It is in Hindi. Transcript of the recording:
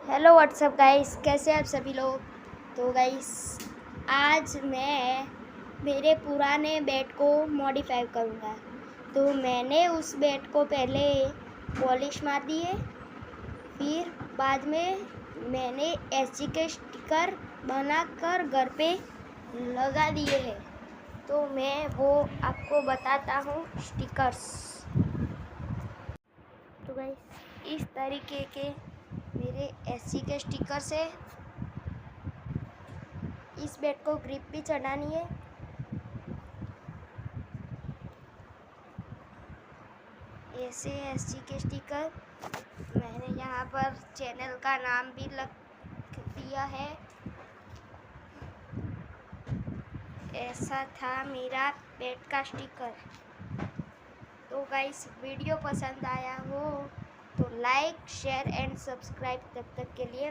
हेलो व्हाट्सअप गाइस, कैसे हैं आप सभी लोग। तो गाइस आज मैं मेरे पुराने बैट को मॉडिफाई करूँगा। तो मैंने उस बैट को पहले पॉलिश मार दी है, फिर बाद में मैंने एसजी के स्टिकर बनाकर घर पे लगा दिए हैं। तो मैं वो आपको बताता हूँ स्टिकर्स। तो गाइस इस तरीके के मेरे एसजी के स्टिकर से इस बैट को ग्रिप भी चढ़ानी है। ऐसे एसजी के स्टिकर मैंने यहाँ पर चैनल का नाम भी लिख दिया है। ऐसा था मेरा बैट का स्टिकर। तो गाइस वीडियो पसंद आया हो तो लाइक शेयर एंड सब्सक्राइब। तब तक के लिए